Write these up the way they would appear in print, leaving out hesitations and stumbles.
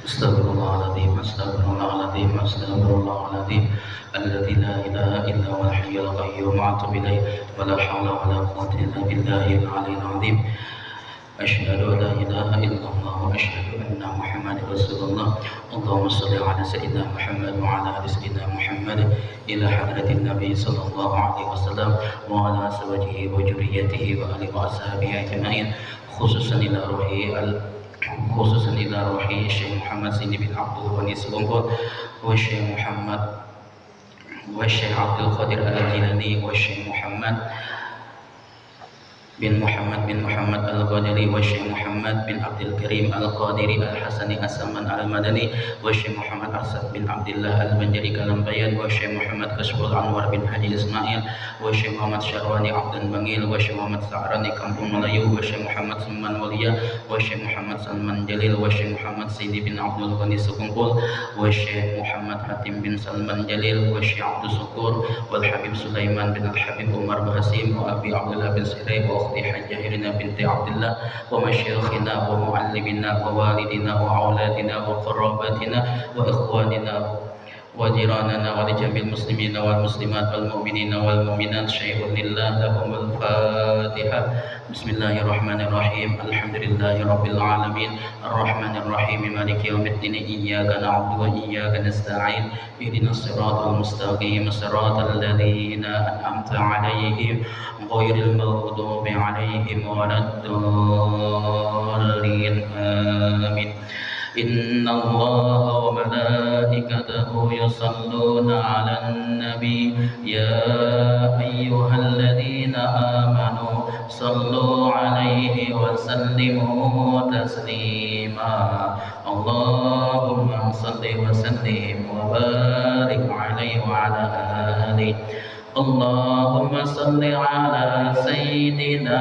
Astagfirullahaladzim, astagfirullahaladzim, astagfirullahaladzim. Alladzi la ilaha illa huwal hayyul qayyum wa atubu ilaih. Wa la haula wa la quwwata illa billahil aliyyil azim. Asyhadu an la ilaha illallah wa asyhadu anna Muhammadar Rasulullah. Allahumma shalli ala sayyidina Muhammad wa ala ali sayyidina Muhammad ila hadratin Nabi sallallahu alaihi wasallam wa ala azwajihi wa dzurriyyatihi wa alihi wa ashabihi ajma'in. Khususan ila ruhi Syekh Muhammad Sini bin Abdul Ghani Selongkot wa Syekh Abdul Qadir Al-Jilani wa Syekh Muhammad bin Muhammad Al-Qadiri wa Syekh Muhammad bin Abdul Karim Al-Qadiri Al-Hasani As-Saman Al-Madani wa Syekh Muhammad Asad bin Abdullah Al-Banjari Kalambayan wa Syekh Muhammad Kasbul Anwar bin Haji Ismail wa Syekh Muhammad Syarwani Abdan Bangil wa Syekh Muhammad Sa'rani Kampung Melayu wa Syekh Muhammad Salman Walia wa Syekh Muhammad Salman Jalil wa Syekh Muhammad Sidi bin Abdul Ghani Sukungkul wa Syekh Muhammad Hatim bin Salman Jalil wa Syekh Abdul Syukur wal Habib Sulaiman bin Al-Habib Umar Bahasim wa Abi Abdullah bin Sirai wa Ukhti Hajjahirina binti Abdullah wa masyayikhina wa muallimina wa walidina wa auladina wa qarabatina wa ikhwanina wa jiranana wa li jamil muslimina wal muslimat wal mu'minina wal mu'minat syai'un lillah lahumul fatihah. Bismillahirrahmanirrahim. Alhamdulillahi rabbil alamin arrahmanir rahim maliki yaumiddin iyyaka na'budu wa iyyaka nasta'in ihdinas siratal mustaqim siratal ladzina an'amta 'alaihim ghairil maghdubi 'alaihim waladdallin amin. Inna Allaha wa malaikatahu yusalluna 'alan nabi ya ayyuhalladzina amanu sallu 'alaihi wa sallimu taslima. Allahumma salli wa sallim wa barik 'alaihi wa 'ala alihi. Allahumma salli ala sayyidina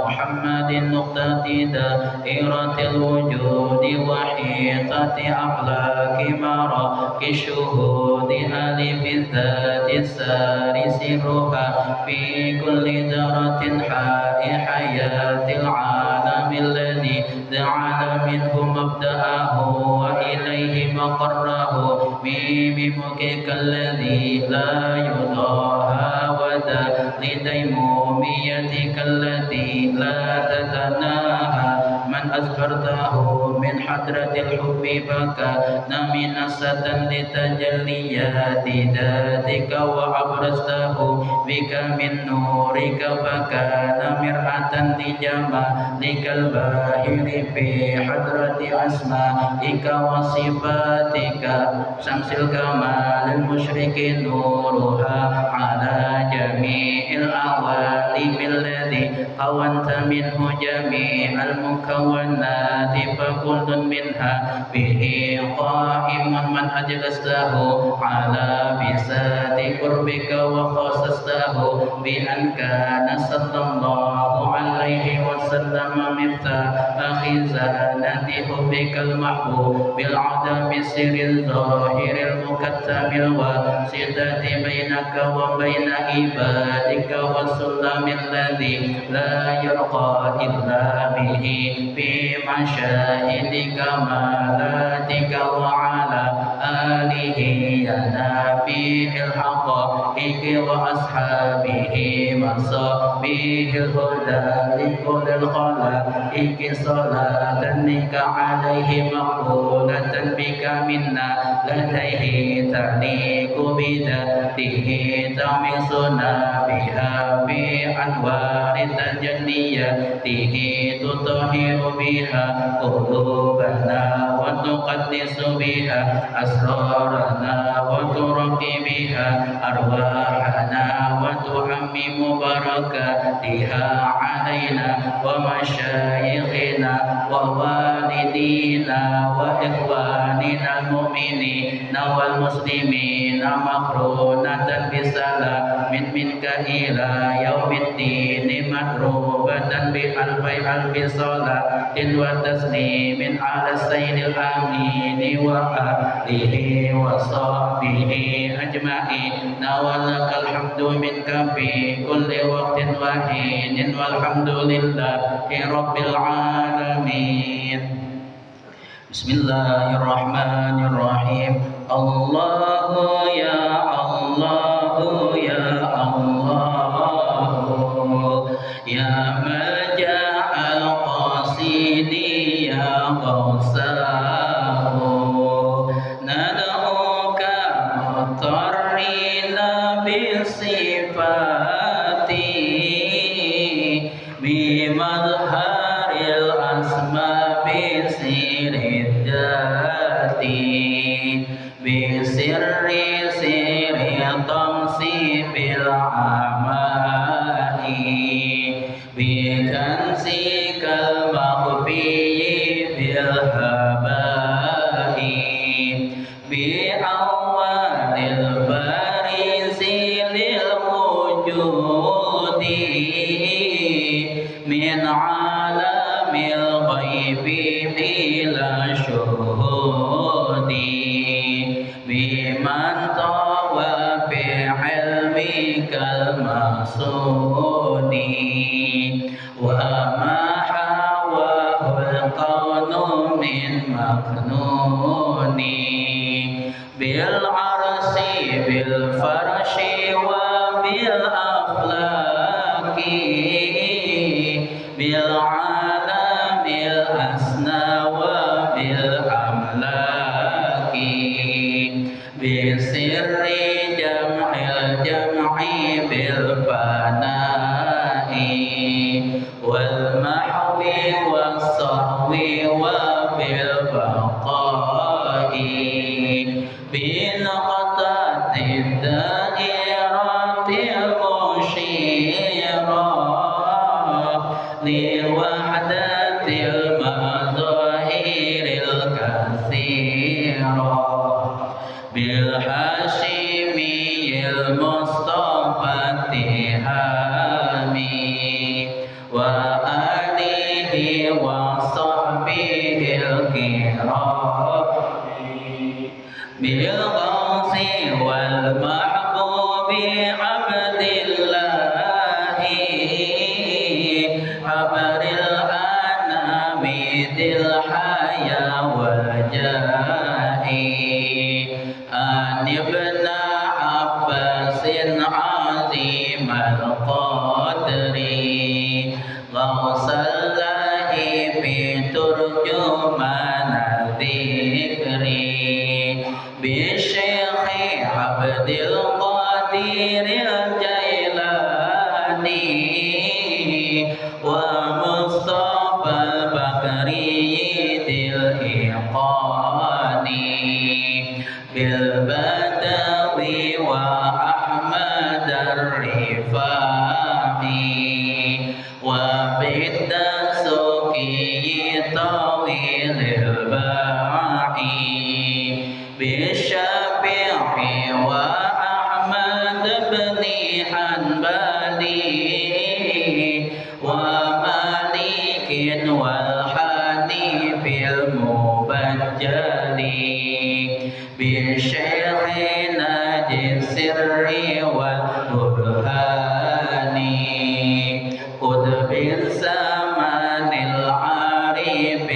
Muhammadin nuqtati dairatil wujudi wa hitati akhlaqi maraqi syuhudi alifi dhati sari sirruha fi kulli daratin hai hayatil alamil ladhi ja'ala minhu mabda'ahu wa ilayhi maqarrahu bimimukika alladhi la yudaha لديموميتك التي لا تتناهى من أذكرته من حضرة الحب فكان منصة لتجليات ذاتك وأبرزته بك من نورك فكان مرآة لجمالك الباهر في حضرة أسمائك وصفاتك شمس الكمال المشرق نورها على جميع العوالم الذي كونت منه جميع المكونات فكل منها به قائم من أجلسته على بساط قربك وخصصته بأن كان صلى الله عليه وسلم مفتاح خزانة حبك المحبوب بالعدم سر الظاهر المكتم الواسطة بينك وبين عبادك والسلم الذي لا يرقى إلا به في مشاهد كمالاتك وعلى آله يا نبي الحقائق وأصحابه وصحبه الهدى لكل الخلائق صلاة لك عليه مقبولة بك منا لديه تليق بذاته تمسنا بها بأنوار تجلياته تطهر بها قلوبنا وتقدس بها أسرارنا وترقي بها أرواحنا وتعمم بركاتها علينا ومشايخنا ووالدينا وإخواننا المؤمنين والمسلمين مقرونة بسلام منك إلى يوم الدين مدروبة بألف صلاة وتسليم على السيد الأمين وآله وصحبه أجمعين ولك الحمد منك في كل وقت وحين والحمد لله رب العالمين. Bismillahirrahmanirrahim. Allahu ya Allahu ya Allahu ya maja'al qasidi ya Qawsahu nad'uka mutarrina bisifati bimadharil asma bisirid jati bisirri sirri tamsi bil amai bikansikal maghfiyi bil habai bi awalil barisi lil wujudi min alamil ghaibi ila syuhudi biman tawa bi ilmikal masudi wa ma hawahul qawnu min maknuni bil arsi bil farshi wa bil aflaki bil alamil asna wa bil amlaki bisirri jam'il jam'i bil fanai wal mahwi was sahwi wa bil baqai bin qatati dairatil mushirah لوحدة المظاهر الكثيرة بالحاشمي المصطفى التهامي وآله وصحبه الكرام بالغوث والمحبوب عبد الله حبر الأنام ذي الحيا والجاه أن ابن عباس عظيم القدر غوث الله في ترجمان الذكر بالشيخ عبد القادر الجيلاني ومصطفى البكري ذي الإيقاني بالبدوي وأحمد الرفاعي وبالدسوقي طويل الباعي بالشافعي وأحمد بن حنبلي ومالك والحنيف المبجل بشيخنا السر والبرهان قطب الزمان العارف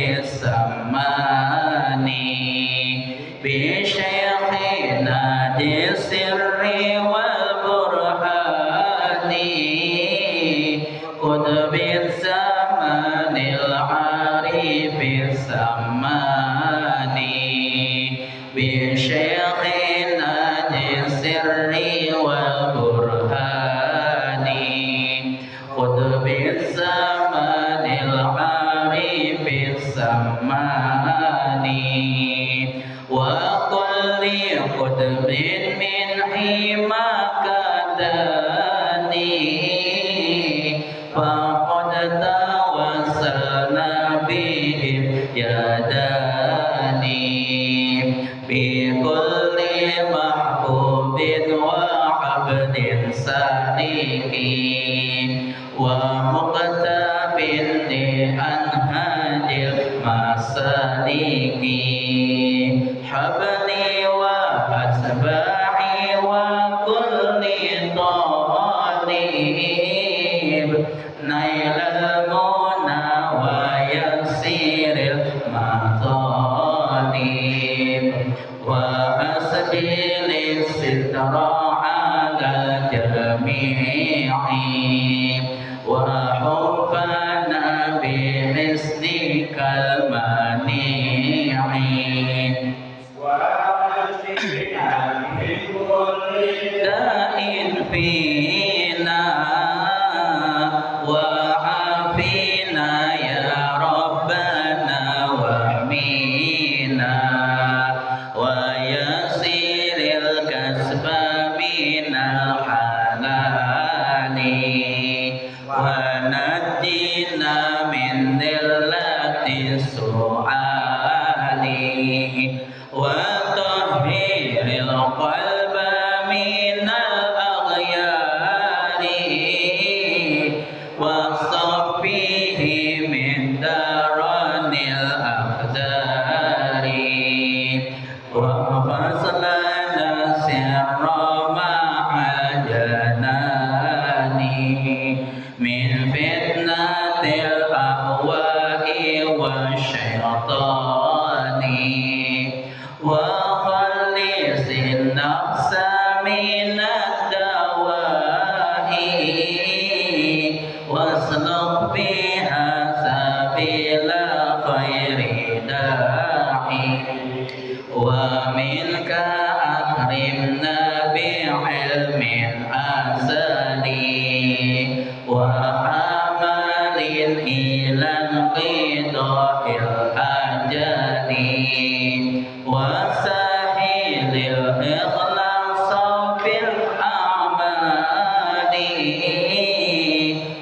السماني بشيخنا السر والبرهان قطب الزمان العارف السماني بشيخنا السر والبرهان قطب الزمان العارف السماني وكل قطب من حماك داني فقد توسلنا بهم يداني بكل وأسبل الستر على الجميع وحفنا بحسنك المنيع وأشفنا من كل داء فينا وعافنا يا ربنا واحمينا ويسر الكسب من الحلال ونجنا من ذلة السؤال وطهر القلب من الأغيار وصفيه من درن الأقدار وفصلنا سر مع الجنان من فتنة الأهواء والشيطان وخلص النفس من الدواء واسلك بها سبيل خير داعي ومنك أكرمنا بعلم أزلي وعمل إلى انقضاء الأجل وسهل الإخلاص في الأعمال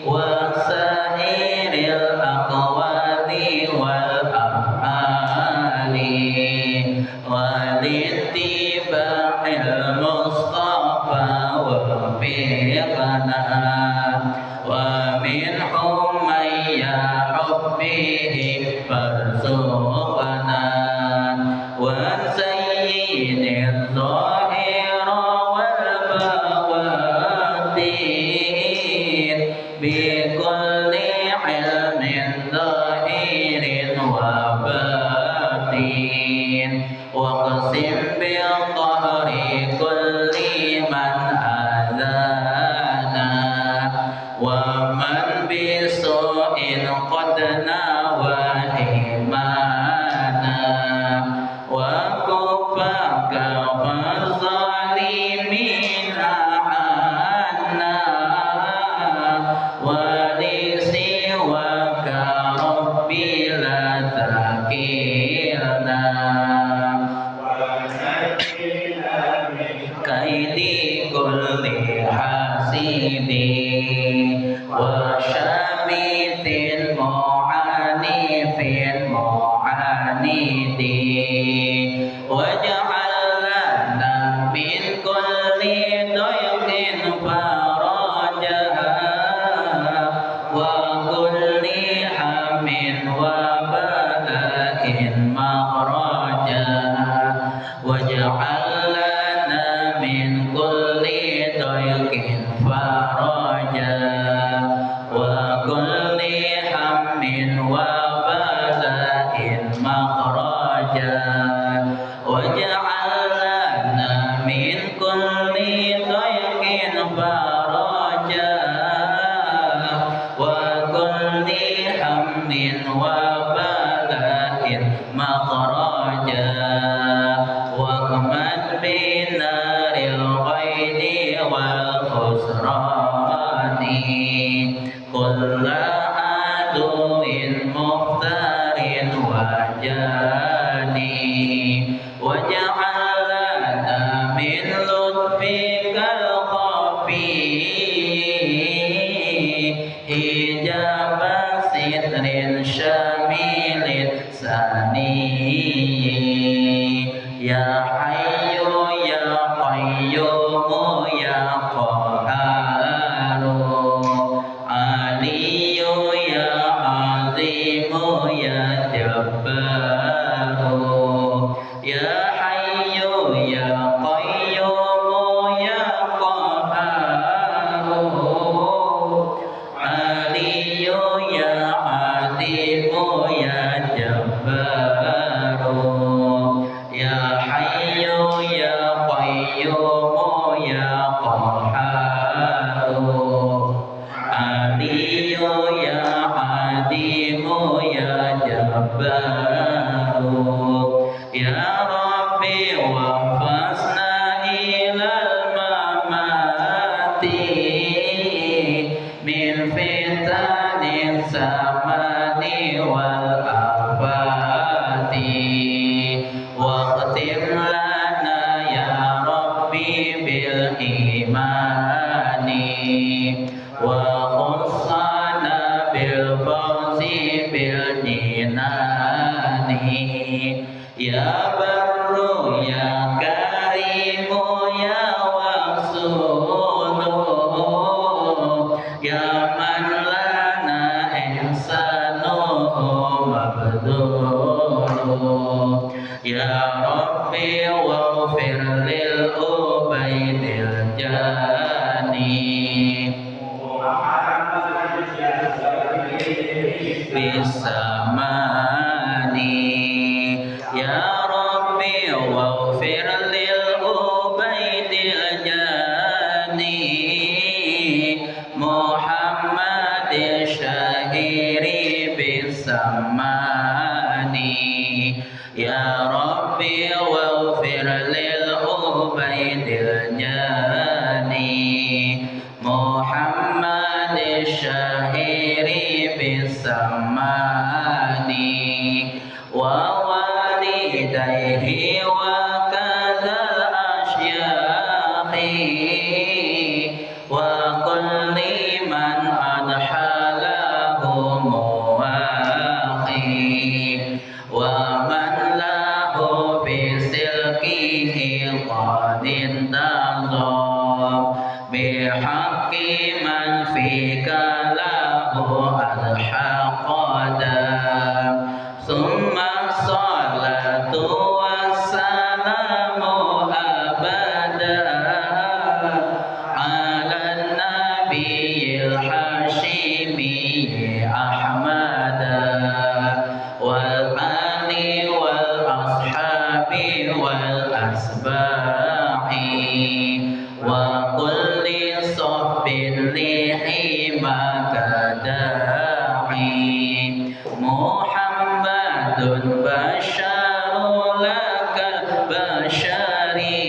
وسائر الأقوال والأفعال ولاتباع المصطفى وفقنا ومنهم من يحبه فارزقنا وزين الظاهر والباطن بكل علم ظاهر وباطن واقسم بالطهر كل من أذانا ومن بسوء قد نوى إيمانا وكفاك والظالمين عنا ولسواك ربي لا تكلنا كيد كل حاسد وشامت معانف معاند واجعل لنا من كل ضيق فرجا وكل هم وبلاء مخرجا واجعل لنا من كل ضيق فرجا وكل هم وبلاء مخرجا واجعل لنا من كل ضيق فرجا وكل هم وبلاء مخرجا واغمد بنار الغيظ والخسران كل عدو مختار وجاني واجعل لنا من لطفك الخفي حجاب ستر شامل ثاني يا حي يا قيوم يا قهار علي يا عظيم يا جبار يا حي يا قيوم يا قهار علي يا عظيم يا جبار ya Rabbi wafasna ilal mamati min fitanin samani wal afati waqtim lana ya Rabbi bil imani wa khussana bil fawzi bil jinani ya barru ya karimu ya wasulu ya man lana ihsanuhu mabdulu ya Rabbi waghfir lil ubaidil jani bisamani ya Rabbi waghfir lil ubaidil jani Muhammad syahiri bisamani ya Rabbi waghfir lil ubaidil jani Muhammad syahiri bisamani wa walidayhi wa kadzal asyakhi wa kulli man adhalahu muwaqi wa man lahu bisilkihi qadin tazam bihaqqi man fika lahu alhaqada summa salatu wassalamu abada ala nabiyil hashimi ahmada wal ali wal ashabi wal asba'i wa kulli sabbin lihimaka da'i Muhammadun basyaru lakal basyari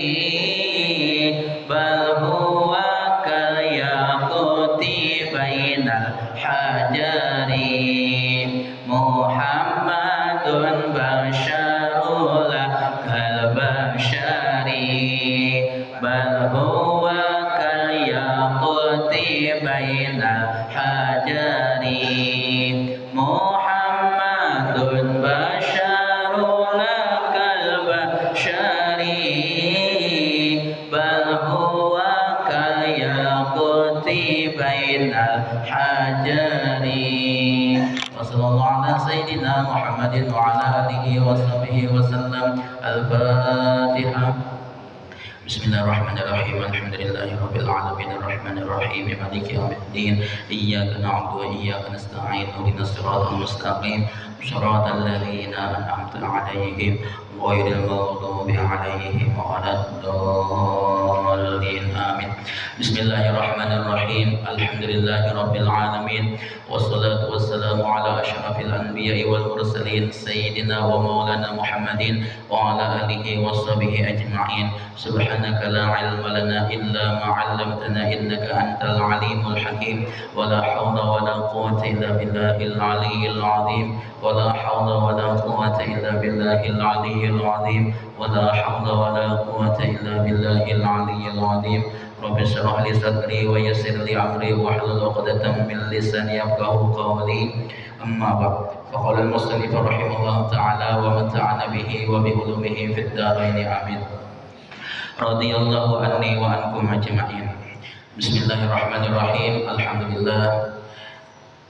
bal huwa kal yaquti bainal hajari Muhammadun basyaru lakal basyari bal huwa kal yaquti bainal hajari Muhammadun basyaru lakal basyari bal huwa kal yaquti bainal hajari wa sallallahu ala sayyidina Muhammadin wa ala alihi wa sahbihi wa sallam al-Fatihah. Bismillahirrahmanirrahim. Alhamdulillahi rabbil alamin arrahmanir rahim maliki yaumiddin iyyaka na'budu wa iyyaka nasta'in ihdinas siratal mustaqim siratal ladzina an'amta 'alaihim ghairil maghdubi 'alaihim waladdallin amin. Bismillahirrahmanirrahim. Alhamdulillahi rabbil alamin wassalatu wassalamu ala asyrafil anbiya'i wal mursalin sayyidina wa maulana Muhammadin wa ala alihi washabihi ajma'in. Subhanaka la ilma lana illa ma 'allamtana innaka antal alimul hakim wa la hawla wa la quwwata illa billahil aliyyil azim wa la hawla wa la quwwata illa billahil aliyyil azim wa la hawla wa la quwwata illa billahil aliyyil azim. Rabbi shrah li sadri wa yassir li amri wa hlul 'uqdatam min lisani yafqahu qawli. Amma ba'd. Faqala al-musannif rahimahullah ta'ala wa mata'ana bihi wa bi ulumihi fid dharain amin. Radhiyallahu anni wa ankum ajma'in. Bismillahirrahmanirrahim. Alhamdulillah,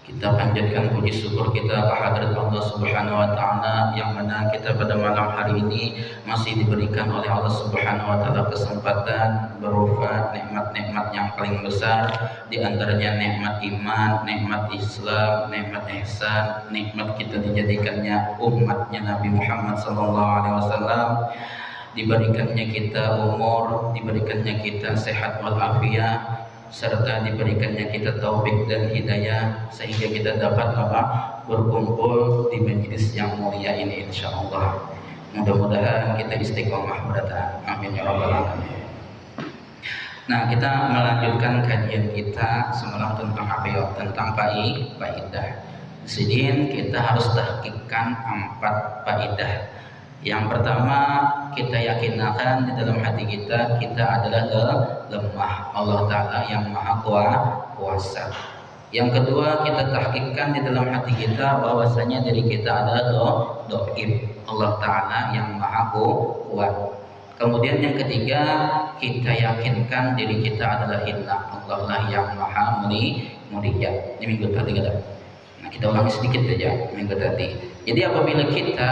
kita panjatkan puji syukur kita ke hadirat Allah Subhanahu wa taala yang mana kita pada malam hari ini masih diberikan oleh Allah Subhanahu wa taala kesempatan berupa nikmat-nikmat yang paling besar, di antaranya nikmat iman, nikmat Islam, nikmat ihsan, nikmat kita dijadikannya umatnya Nabi Muhammad SAW, diberikannya kita umur, diberikannya kita sehat walafiat, serta diberikannya kita taufik dan hidayah sehingga kita dapat berkumpul di majelis yang mulia ini insyaallah. Mudah-mudahan kita istiqomah berada. Amin ya rabbal alamin. Nah, kita melanjutkan kajian kita semalam tentang apa ya? Tentang faidah. Di kita harus tahqiqkan 4 faidah. Yang pertama, kita yakinkan di dalam hati kita adalah lemah, Allah Ta'ala yang maha kuasa. Yang kedua, kita tahqiqkan di dalam hati kita bahwasanya diri kita adalah dhaif, Allah Ta'ala yang maha kuat. Kemudian yang ketiga, kita yakinkan diri kita adalah hina, Allah lah yang maha mulia. Ini minggu tadi kita. Nah, kita ulangi sedikit saja minggu tadi. Jadi apabila kita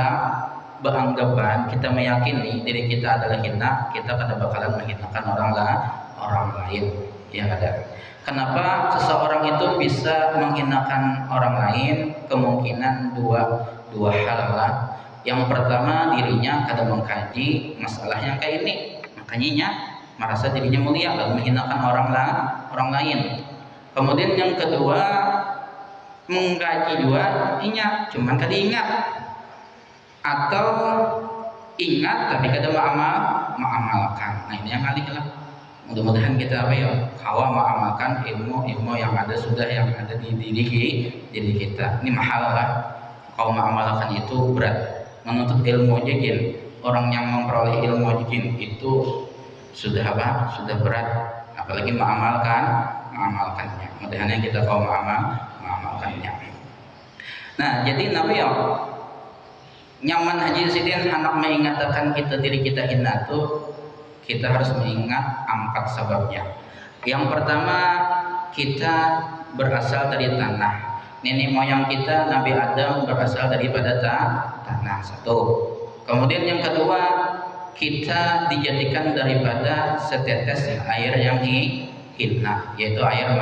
beranggapan, kita meyakini diri kita adalah hina, kita pada bakalan menghinakan orang lain. Ya ada. Kenapa seseorang itu bisa menghinakan orang lain? Kemungkinan dua hal lah. Yang pertama, dirinya kadang mengkaji masalah yang kayak ini, makanya merasa dirinya mulia lalu menghinakan orang lain. Kemudian yang kedua, mengkaji juga ingat, cuman kada ingat, atau ingat tapi kada mengamalkan. Nah, ini yang kali lah. Mudah-mudahan kita mengamalkan ilmu yang ada di diri kita. Ini mahal lah. Kalau mengamalkan itu berat. Menuntut ilmu aja orang yang memperoleh ilmu aja itu sudah berat, apalagi mengamalkannya. Mudah-mudahan kita kalau mengamalkannya. Nah, jadi Nabi nyaman haji sidin anak mengingatkan diri kita hina tuh, kita harus mengingat 4 sebabnya. Yang pertama, kita berasal dari tanah. Nenek moyang kita Nabi Adam berasal daripada tanah. 1. Kemudian yang kedua, kita dijadikan daripada setetes air yang hina, yaitu air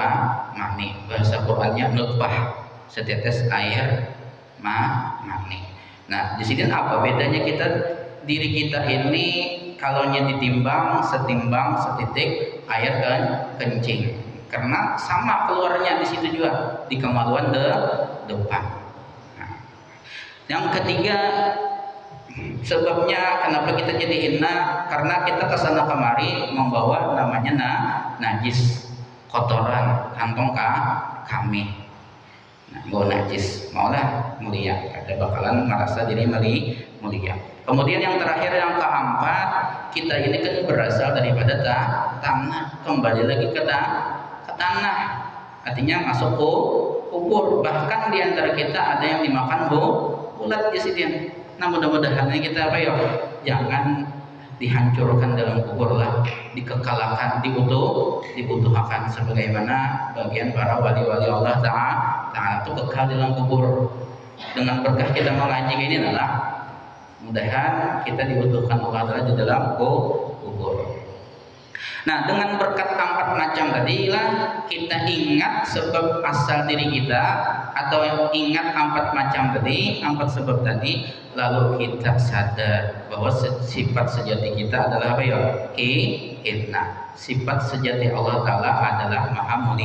mani. Bahasa Qur'annya nutfah, setetes air mani. Nah, di sini apa bedanya diri kita ini kalau ditimbang setimbang setitik air kencing, karena sama keluarnya di situ juga di kemaluan depan. Nah, yang ketiga, sebabnya kenapa kita jadi hina, karena kita kesana kemari membawa namanya najis, kotoran kantong kami. Nah, bawa najis, maulah mulia, ada bakalan merasa diri mulia. Kemudian yang terakhir, yang keempat, kita ini kan berasal daripada tanah, kembali lagi ke tanah, artinya masuk ke kubur. Bahkan di antara kita ada yang dimakan ulat di sini. Nah, mudah-mudahan kita jangan dihancurkan dalam kubur lah, dikekalkan, dibutuhkan sebagaimana bagian para wali-wali Allah Ta'ala itu kekal dalam kubur. Dengan berkah kita mengaji ini adalah mudahan kita dibutuhkan Allah Ta'ala di dalam kubur. Nah, dengan berkat 4 macam tadi lah kita ingat sebab asal diri kita, atau ingat 4 macam tadi, 4 sebab tadi, lalu kita sadar bahwa sifat sejati kita adalah hina. Sifat sejati Allah Ta'ala adalah maha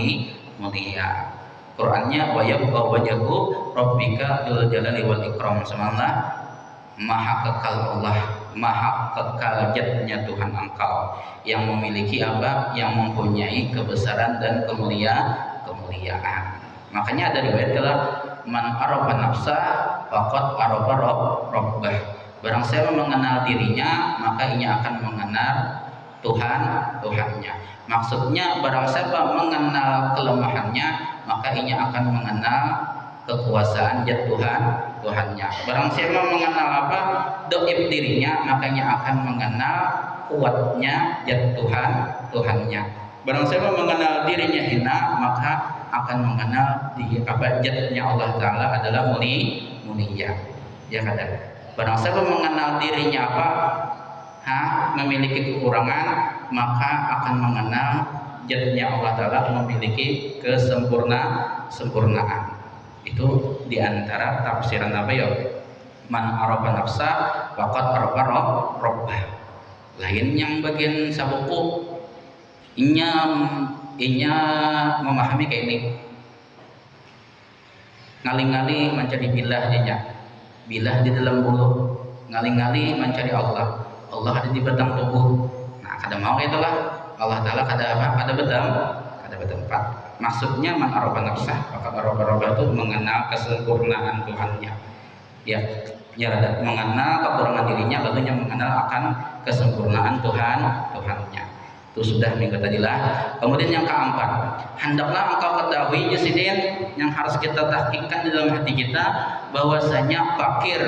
mulia. Qur'annya wa yabqa wajhu rabbika dzul jalali wal ikram. Subhanallah, maha kekal Allah, maha kekal jatnya Tuhan engkau yang memiliki yang mempunyai kebesaran dan kemuliaan. Makanya ada riwayat telah man arafa nafsa faqad arafa rabbah. Barang siapa mengenal dirinya, maka ia akan mengenal Tuhannya. Maksudnya barang siapa mengenal kelemahannya, maka ia akan mengenal kekuasaan zat Tuhannya. Barang siapa mengenal dhaif dirinya, makanya akan mengenal kuatnya zat Tuhannya. Barang siapa mengenal dirinya hina, maka akan mengenal zatnya Allah Ta'ala adalah mulia. Ya kada. Barang siapa mengenal dirinya memiliki kekurangan, maka akan mengenal zatnya Allah Ta'ala memiliki kesempurnaan. Itu diantara tafsiran man arafa nafsa faqad arafa rabbah. Lain yang bagian sabuku inya memahami kayak ini, ngali-ngali mencari bilah di dalam bulu, ngali-ngali mencari Allah. Allah ada di batang tubuh. Nah, kada mau itulah Allah Ta'ala kada apa? Kada bertempat. Maksudnya man arafa nafsah, maka arafa itu mengenal kesempurnaan Tuhannya. Ya, ada mengenal kekurangan dirinya, lalu yang mengenal akan kesempurnaan Tuhannya. Itu sudah minggu tadilah. Kemudian yang keempat, hendaklah engkau ketahui Jusidin, yang harus kita tahqiqkan di dalam hati kita, bahwasanya fakir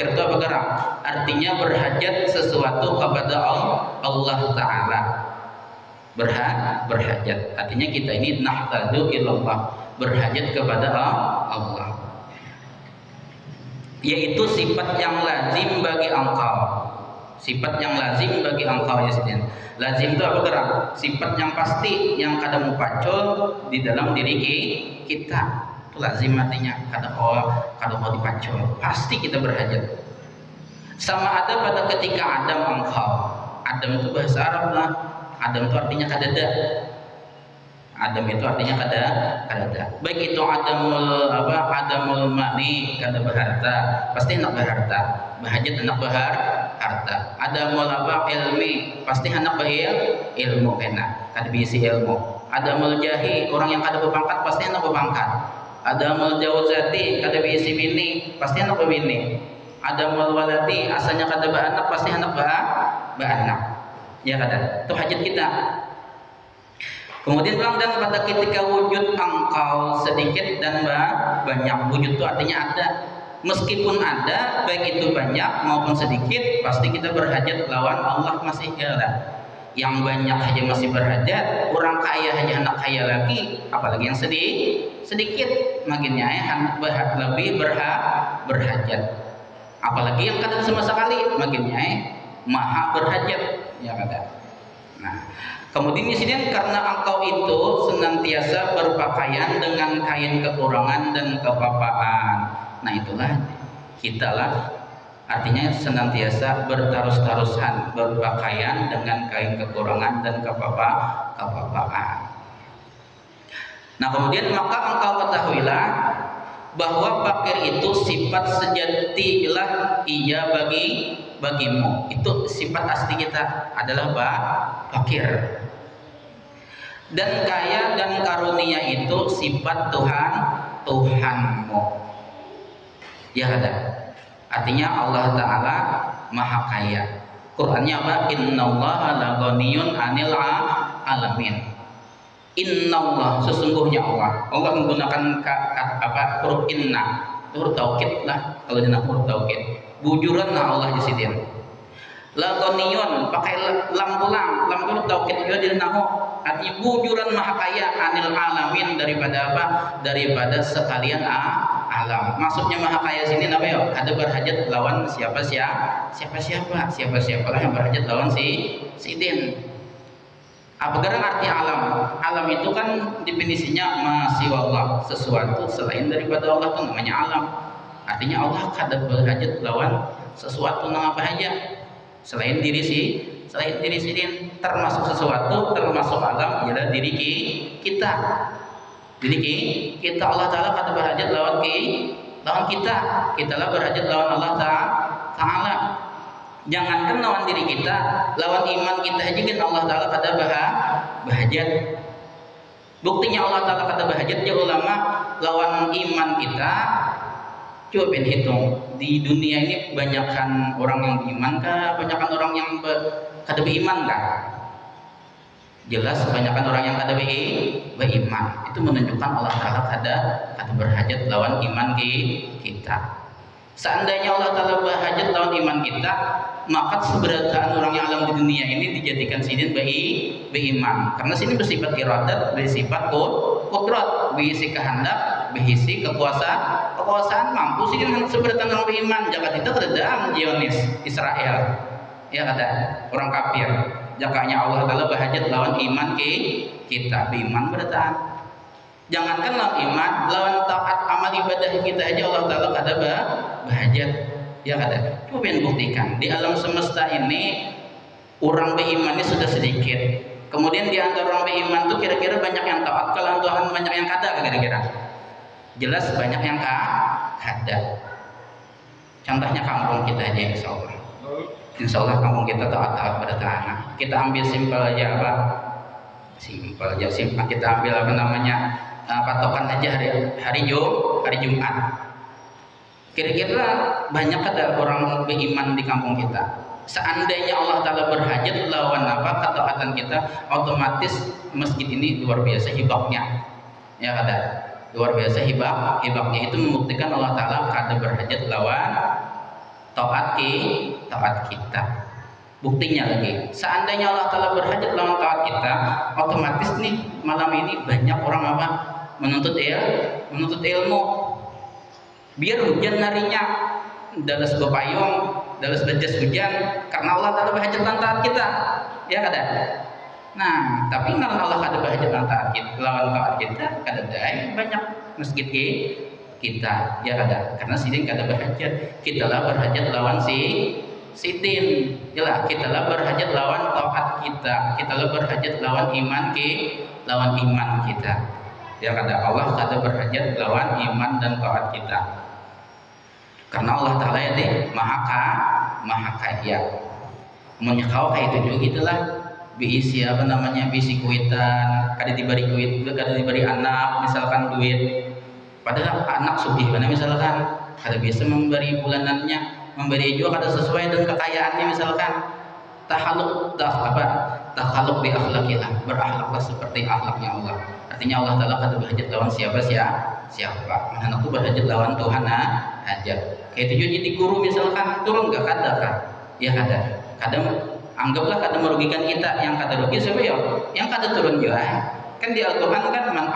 itu apa gerak? Artinya berhajat sesuatu kepada Allah Ta'ala. Berhajat, artinya kita ini nahtaju ilallah, berhajat kepada Allah, yaitu sifat yang lazim bagi engkau. Sifat yang lazim bagi engkau ya Sidin. Lazim itu apa gerak? Sifat yang pasti, yang kada mupacul di dalam diri kita. Itu lazim artinya, kada mau dipacul. Pasti kita berhajat. Sama ada pada ketika Adam engkau. Adam itu bahasa Arab lah. Adam itu artinya kadada. Adam itu artinya kada. Baik itu Adamul ma'ni, kada berharta, pasti hendak berharta. Bahajat hendak berharta. Adamul ilmi, pasti hendak ilmu kena, kada bisi ilmu. Adamul jahi, orang yang kada berpangkat pasti hendak berpangkat. Adamul jawzati, kada bisi bini, pasti hendak berbini. Adamul walati, asalnya kada beranak, pasti hendak beranak. Ya kada, itu hajat kita. Kemudian bilang, dan pada ketika wujud engkau sedikit dan banyak. Wujud itu artinya ada. Meskipun ada, baik itu banyak maupun sedikit, pasti kita berhajat lawan Allah masih ada. Yang banyak saja masih berhajat, orang kaya hanya anak kaya lagi, apalagi yang sedikit, makinnya lebih berhajat. Apalagi yang kada sama sekali, makinnya maha berhajat. Ya kata. Nah, kemudian di sini karena engkau itu senantiasa berpakaian dengan kain kekurangan dan kepapaan. Nah, itulah kitalah, artinya senantiasa bertarus-tarusan berpakaian dengan kain kekurangan dan kepapaan. Nah, kemudian maka engkau ketahuilah bahwa fakir itu sifat sejatilah ia bagimu. Itu sifat asli kita adalah fakir. Dan kaya dan karunia itu sifat Tuhanmu. Ya ada. Artinya Allah Ta'ala maha kaya. Qur'annya apa? Innallaha laghaniyun 'anil 'alamin. Innallaha, sesungguhnya Allah. Allah menggunakan huruf inna. Huruf taukid lah kalau dina huruf taukid. Bujuran lah Allah di sini. Laghaniyun pakai lam huruf taukid juga di nahu. Artinya bujuran maha kaya 'anil 'alamin, daripada apa? Daripada sekalian alam. Maksudnya maha kaya sini apa ya? Ada berhajat lawan siapa lah yang berhajat lawan si din. Apa geran arti alam? Alam itu kan definisinya masih Allah, sesuatu selain daripada Allah itu namanya alam. Artinya Allah kada berhajat lawan sesuatu nang apa aja selain diri din. Termasuk sesuatu, termasuk alam ialah diri kita. Kita Allah Ta'ala kada berhajat lawan kita. Kita lah berhajat lawan Allah Ta'ala. Jangankan lawan diri kita, lawan iman kita aja kan Allah Ta'ala kada berhajat. Buktinya Allah Ta'ala kada berhajat ya ulama, lawan iman kita. Coba hitung di dunia ini, banyakkan orang yang beriman kah, banyakkan orang yang kada beriman kah? Jelas banyakkan orang yang kada beriman. Itu menunjukkan Allah Ta'ala kada berhajat lawan iman kita. Seandainya Allah Ta'ala berhajat lawan iman kita, maka seberatan orang yang alam di dunia ini dijadikan sidin beriman. Karena sini bersifat iradat, bersifat kudrat, berisi kehendak, berisi kekuasaan mampu sidin seberatan orang beriman. Jakat itu keredaan Zionis Israel, ya kata orang kafir. Jakanya Allah Ta'ala berhajat lawan iman kita, beriman bertaan. Jangankan lawan iman, lawan taat amal ibadah kita aja Allah Ta'ala kada berhajat. Ya kada. Coba buktikan di alam semesta ini orang berimannya sudah sedikit. Kemudian di antara orang beriman itu kira-kira banyak yang taat kalau Tuhan, banyak yang kada kira-kira. Jelas banyak yang kada. Contohnya kampung kita aja, insya Allah kampung kita taat pada tanah. Kita ambil simpel aja apa? Simpel aja, simpel. Kita ambil apa namanya, patokan aja hari Jumat. Kira-kira banyak ada orang beriman di kampung kita. Seandainya Allah Ta'ala berhajat lawan apa ketaatan kita, otomatis masjid ini luar biasa hibahnya, ya kada, luar biasa hibahnya itu membuktikan Allah Ta'ala kada berhajat lawan taat kita. Buktinya lagi, seandainya Allah Ta'ala berhajat lawan taat kita, otomatis nih malam ini banyak orang apa menuntut ilmu, biar hujan harinya dalas bepayung, dalas bejas hujan, karena Allah Ta'ala berhajat lawan taat kita, ya kada. Nah, tapi kalau Allah kada berhajat lawan taat kita, kada ada banyak masjid kita, ya kada, karena sidin kada berhajat, kita lah berhajat lawan sidin, jelas kita lah berhajat lawan taat kita lah berhajat lawan iman kita, ya kada. Allah kada berhajat lawan iman dan taat kita, karena Allah Ta'ala ya deh maha kaya. Menyekau kayak itu juga gitulah, biisi apa namanya, biisi kuitan, kada diberi kuit, kada diberi anak misalkan duit, padahal anak sugih karena misalkan kada bisa memberi bulanannya, memberi juga kada sesuai dengan kekayaannya, misalkan takhaluk bi akhlaqillah, berakhlaklah seperti akhlaknya Allah. Artinya Allah Ta'ala kada berhajat lawan siapa, anak itu berhajat lawan Tuhan aja. Kayak itu juga jadi guru misalkan turun gak kada kan, ya kada, anggaplah kada merugikan kita, yang kada rugi siapa ya, yang kada turun juga kan. Di Al-Quran kan man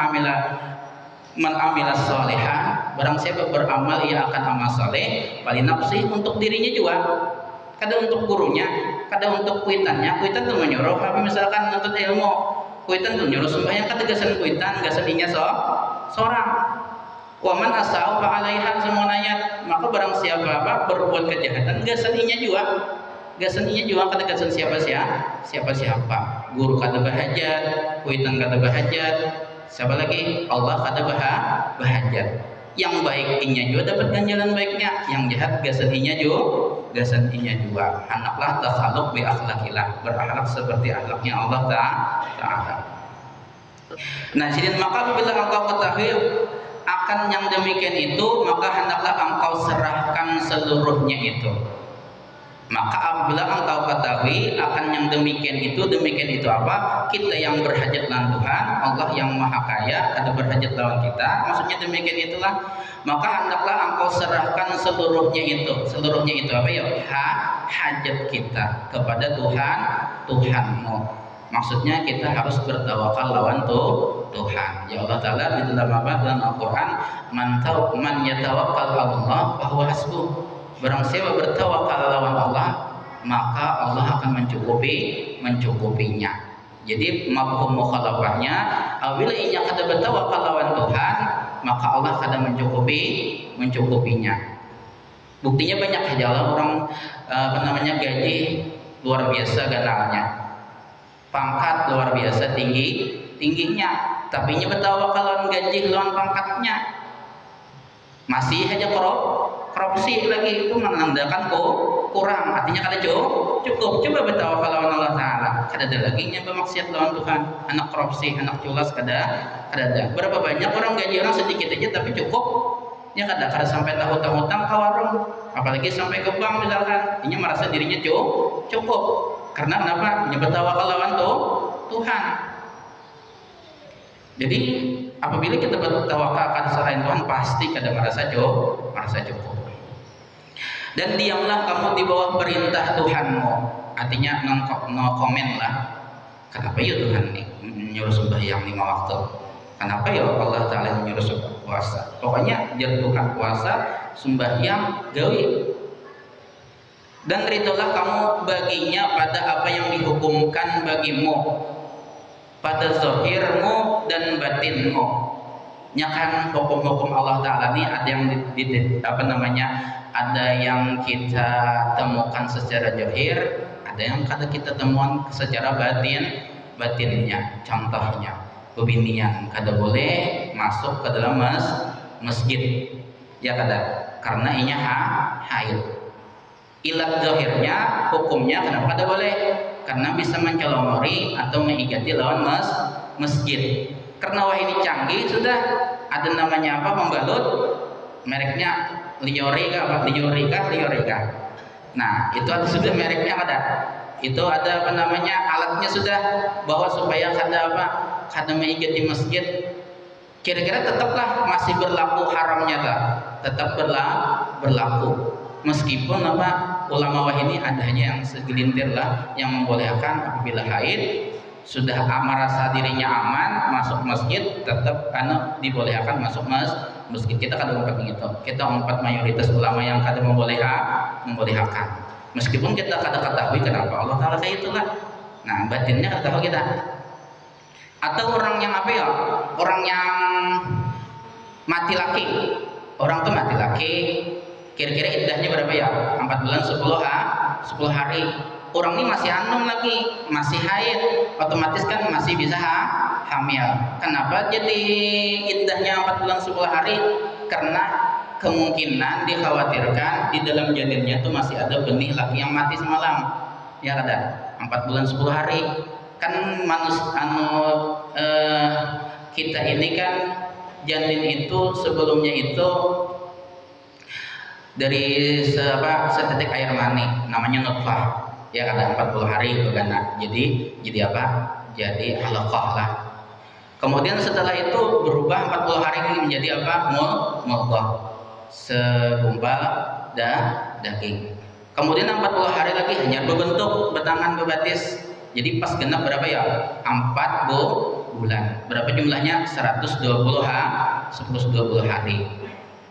amila sholihan, barang siapa beramal ia akan amal soleh, bali nafsi, untuk dirinya juga, kada untuk gurunya, kada untuk kuitannya. Kuitan tuh menyuruh, tapi misalkan untuk ilmu, kuitan tuh nyuruh sembahyang, kada gasan kuitan, gasan inya seorang. Waman asau fa'alaiha, semuanya, maka barang siapa berbuat kejahatan, gasan inya juga, kada gasan siapa, guru kada berhajat, kuitan kada berhajat, siapa lagi, Allah kada berhajat. Yang baik inya juga dapat ganjaran baiknya, yang jahat gasan inya juga. Anaklah takhaluk bi akhlaqillah, berakhlak seperti akhlaknya Allah Ta'ala. Nah, sidin maka apabila engkau ketahui akan yang demikian itu, maka hendaklah engkau serahkan seluruhnya itu. Maka apabila engkau ketahui akan yang demikian itu apa? Kita yang berhajat lawan Tuhan, Allah yang maha kaya, kada berhajat lawan kita, maksudnya demikian itulah. Maka hendaklah engkau serahkan seluruhnya itu apa ya? Hajat kita kepada Tuhanmu. Maksudnya kita harus bertawakal lawan Tuhan. Ya Allah Ta'ala di dalam Al-Quran, man yatawakkal Allah bahwa hasbuh. Barang siapa bertawakal lawan Allah, maka Allah akan mencukupinya. Jadi mafhum mukhalafahnya, apabila inya kada bertawakal lawan Tuhan, maka Allah kada mencukupinya. Buktinya banyak aja orang gaji luar biasa ganalnya, pangkat luar biasa tingginya, tapi nya bertawakal lawan gaji lawan pangkatnya, masih aja korupsi lagi, itu menandakan kurang, artinya kada cukup. Coba bertawakal lawan Allah Ta'ala, kada ada lagi nya bermaksiat lawan Tuhan, anak korupsi, anak culas kada ada. Berapa banyak orang gaji orang sedikit aja tapi cukup, nya kada sampai tahun-tahun ke warung, apalagi sampai ke bank misalkan, ini merasa dirinya cukup. Karena kenapa? Nya bertawakal lawan Tuhan. Jadi apabila kita bertawakal akan selain Tuhan, pasti kada merasa cukup. Dan diamlah kamu di bawah perintah Tuhanmu. Artinya no komen lah. Kenapa ya Tuhan nih menyuruh sembahyang 5 waktu? Kenapa ya Allah Ta'ala menyuruh puasa? Pokoknya jar Tuhan puasa, sembahyang, gawe. Dan ridholah kamu baginya pada apa yang dihukumkan bagimu, pada zahirmu dan batinmu. Nyakan hukum-hukum Allah Ta'ala ini ada yang ada yang kita temukan secara zahir, ada yang kada kita temukan secara batinnya. Contohnya, bebinian kada boleh masuk ke dalam masjid, ya kada. karena inya haid. Ilat zahirnya, hukumnya kenapa kada boleh? Karena bisa mencolongori atau mengikati lawan masjid. Karena wah ini canggih sudah, ada namanya apa pembalut, mereknya Liorika. Nah itu ada sudah mereknya ada. Itu ada apa namanya alatnya sudah, bahwa supaya kada mengikati masjid. Kira-kira tetaplah masih berlaku haramnya lah, tetap berlaku. Meskipun ulama wah ini adanya yang segelintir lah yang membolehkan apabila haid sudah merasa dirinya aman masuk masjid, tetap dibolehkan masuk masjid. Kita kada umpat begitu, kita umpat mayoritas ulama yang kada membolehkan. Meskipun kita kada ketahui kenapa Allah Taala kayak itulah. Nah batinnya kada tahu kita. Atau orang yang orang yang mati laki, orang tuh mati laki, kira-kira iddahnya berapa ya? 4 bulan 10 hari. Orang ini masih anum lagi, masih haid, otomatis kan masih bisa hamil. Kenapa jadi iddahnya 4 bulan 10 hari? Karena kemungkinan dikhawatirkan di dalam janinnya tuh masih ada benih laki yang mati semalam. Ya kada? 4 bulan 10 hari. Kan kita ini kan janin itu sebelumnya itu dari setetek air mani, namanya nutfah. Ya kada 40 hari begana. Jadi apa? Jadi alaqah lah. Kemudian setelah itu berubah 40 hari menjadi apa? Mudghah. Segumpal daging. Kemudian 40 hari lagi hanya berbentuk betangan bebatis. Jadi pas genap berapa ya? 4 bulan. Berapa jumlahnya? 120 hari.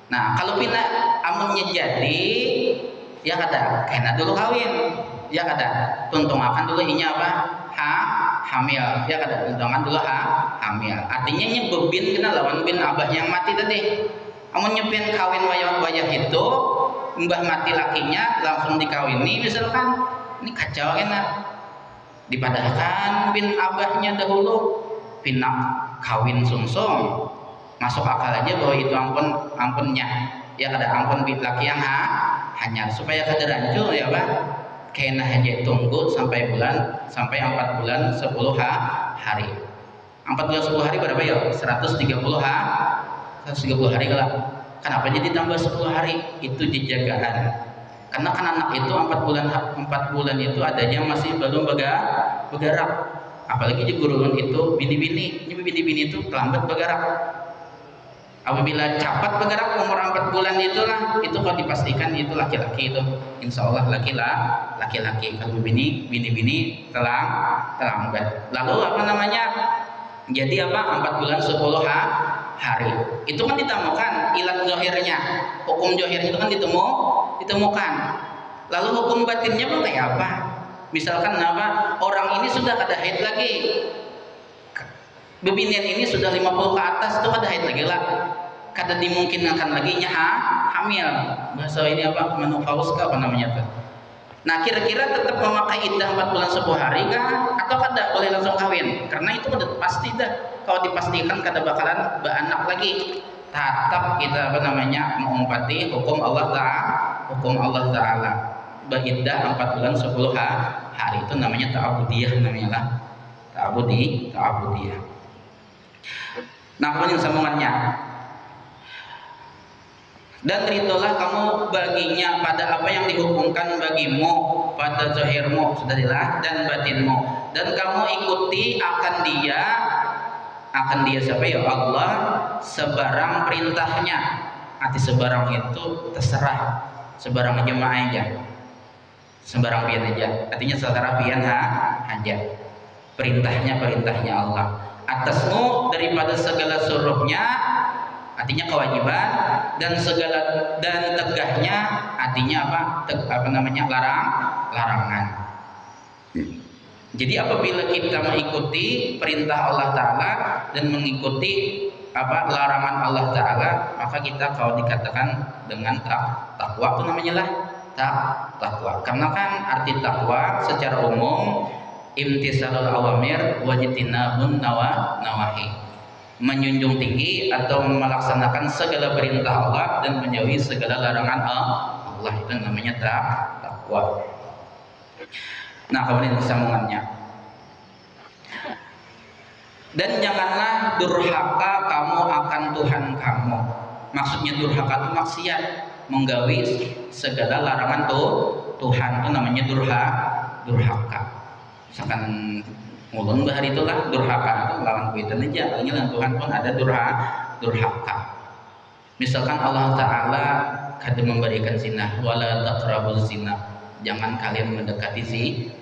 Nah, kalau pina amunnya jadi ya kada, kena dulu kawin. Ya kada, tuntungakan dulu inya apa? Hamil. Ya kada, tuntungan dulu hamil. Artinya nyebebin kena lawan bin abah yang mati tadi. Amun nyebin kawin wayah itu, mbah mati lakinya langsung dikawini misalkan. Ini kacau kena. Dipadahkan bin abahnya dahulu pinak kawin sungsung, masuk akal aja bahwa itu ampunnya. Ya kada ampun bin laki yang hanya supaya kada rancu ya Pak. Kena aja tunggu sampai 4 bulan 10 hari. 4 bulan 10 hari berapa ya? 130 hari lah. Kenapa jadi tambah 10 hari? Itu dijagaan. Karena kan anak itu 4 bulan itu adanya masih belum bergerak. Apalagi di gurun itu bini-bini itu terlambat bergerak. Apabila cepat bergerak umur 4 bulan itulah, itu kalau dipastikan itu laki-laki itu. Insya Allah laki-laki. Kalau bini terlambat. Lalu apa namanya? Jadi apa? 4 bulan 10 hari. Itu kan ditemukan ilat zahirnya. Hukum zahirnya itu kan ditemukan. Lalu hukum batinnya pun kayak apa? Misalkan orang ini sudah kada haid lagi. Bebinian ini sudah 50 ke atas itu kada haid lagi lah. Kada dimungkinkan lagi hamil. Bahasa ini apa? Menopause apa namanya tuh? Nah, kira-kira tetap memakai iddah 4 bulan 10 hari kah? Atau kada boleh langsung kawin? Karena itu udah pasti dah. Kalau dipastikan kada bakalan beranak lagi. Tetap kita mengumpati hukum Allah Ta'ala. Beriddah 4 bulan 10 hari itu namanya ta'abudiyah ta'abudiyah. Nah, kemudian sambungannya. Dan ridholah kamu baginya pada apa yang dihukumkan bagimu pada zahirmu sudahlah dan batinmu, dan kamu ikuti akan dia siapa ya Allah sebarang perintahnya. Arti sebarang itu terserah, sebarang jemaah aja, sebarang pian aja, artinya secara pian aja. Perintahnya Allah atasmu daripada segala suruhnya, artinya kewajiban, dan tegahnya artinya larangan. Jadi apabila kita mengikuti perintah Allah Ta'ala dan mengikuti larangan Allah Ta'ala, maka kita kalau dikatakan dengan takwa itu namanya lah takwa. Karena kan arti takwa secara umum imtisalul awamir wajtinabun nawahi, menjunjung tinggi atau melaksanakan segala perintah Allah dan menjauhi segala larangan Allah, itu namanya takwa. Nah, kemudian sambungannya, dan janganlah durhaka kamu akan Tuhan kamu. Maksudnya durhaka itu maksiat, menggawi segala larangan Tuhan, itu namanya durhaka. Misalkan ngulun bahari itulah durhaka itu lawan kuitan aja, paling lawan Tuhan pun ada durhaka. Misalkan Allah Ta'ala kada memberikan zina, wala taqrabuz zina, jangan kalian mendekati